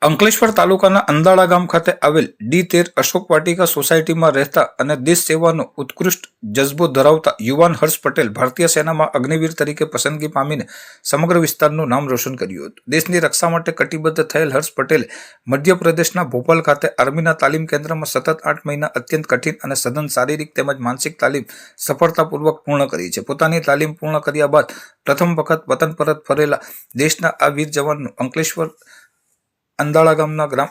અંકલેશ્વર તાલુકાના અંદાળા ગામ ખાતે આવેલ D13 અશોક વાટિકા સોસાયટીમાં રહેતા અને દેશ સેવાનો ઉત્કૃષ્ટ જજ્બો ધરાવતા યુવાન હર્ષ પટેલ ભારતીય સેનામાં અગ્નિવીર તરીકે પસંદગી પામીને સમગ્ર વિસ્તારનું નામ રોશન કર્યું હતું। દેશની રક્ષા માટે કટિબદ્ધ થયેલ હર્ષ પટેલે મધ્યપ્રદેશના ભોપાલ ખાતે આર્મીના તાલીમ કેન્દ્રમાં સતત 8 મહિના અત્યંત કઠિન અને સઘન શારીરિક તેમજ માનસિક તાલીમ સફળતાપૂર્વક પૂર્ણ કરી છે। પોતાની તાલીમ પૂર્ણ કર્યા બાદ પ્રથમ વખત વતન પરત ફરેલા દેશના આ વીર જવાનનું અંકલેશ્વર અંદાળા ગામના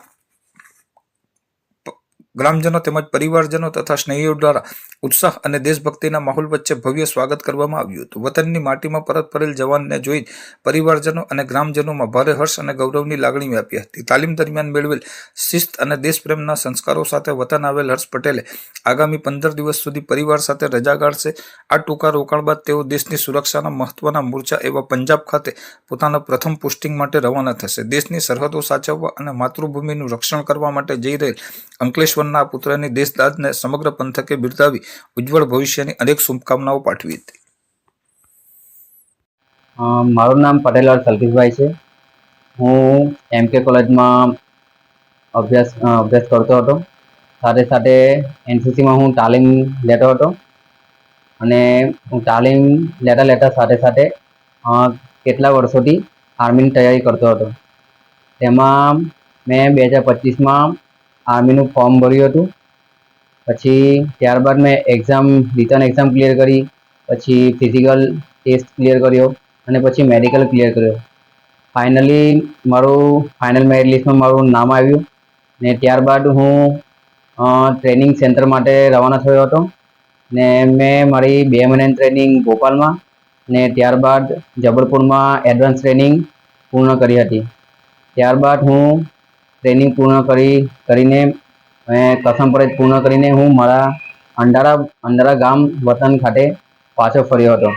ગ્રામજનો તેમજ પરિવારજનો તથા સ્નેહીઓ દ્વારા ઉત્સાહ અને દેશભક્તિના માહોલ વચ્ચે ભવ્ય સ્વાગત કરવામાં આવ્યું હતું। વતનની માટીમાં પરત ફરેલ જવાનને જોઈ પરિવારજનો અને ગ્રામજનોમાં ભારે હર્ષ અને ગૌરવની લાગણી વ્યાપી હતી। તાલીમ દરમિયાન મેળવેલ શિસ્ત અને દેશપ્રેમના સંસ્કારો સાથે વતન આવેલ હર્ષ પટેલે આગામી 15 દિવસ સુધી પરિવાર સાથે રજા કાઢશે। આ ટૂંકા રોકાણ બાદ તેઓ દેશની સુરક્ષાના મહત્વના મોરચા એવા પંજાબ ખાતે પોતાના પ્રથમ પોસ્ટિંગ માટે રવાના થશે। દેશની સરહદો સાચવવા અને માતૃભૂમિનું રક્ષણ કરવા માટે જઈ રહેલ અંકલેશ્વરના પુત્રની દેશદાદને સમગ્ર પંથકે બિરદાવી ઉજ્જવળ ભવિષ્યની અનેક શુભકામનાઓ પાઠવી હતી। મારું નામ પટેલ હર્ષ અલ્કેશભાઈ છે। હું MK કોલેજમાં અભ્યાસ કરતો હતો। સાથે સાથે NCCમાં હું તાલીમ લેતો હતો અને હું તાલીમ લેતા સાથે સાથે કેટલા વર્ષોથી આર્મીની તૈયારી કરતો હતો। તેમાં મેં 2025માં આર્મીનું ફોર્મ ભર્યું હતું। પછી ત્યારબાદ મેં રિટર્ન એક્ઝામ ક્લિયર કરી, પછી ફિઝિકલ ટેસ્ટ ક્લિયર કર્યો અને પછી મેડિકલ ક્લિયર કર્યો। ફાઇનલી મારું ફાઇનલ મેરિટ લિસ્ટમાં મારું નામ આવ્યું ને ત્યારબાદ હું ટ્રેનિંગ સેન્ટર માટે રવાના થયો હતો ને મેં મારી 2 મહિનાની ટ્રેનિંગ ભોપાલમાં ને ત્યારબાદ જબલપુરમાં એડવાન્સ ટ્રેનિંગ પૂર્ણ કરી હતી। ત્યારબાદ હું ટ્રેનિંગ પૂર્ણ કરીને કસમ પરેડ પૂર્ણ કરીને હું મારા અંડારા ગામ વતન ખાતે પાછો ફર્યો હતો।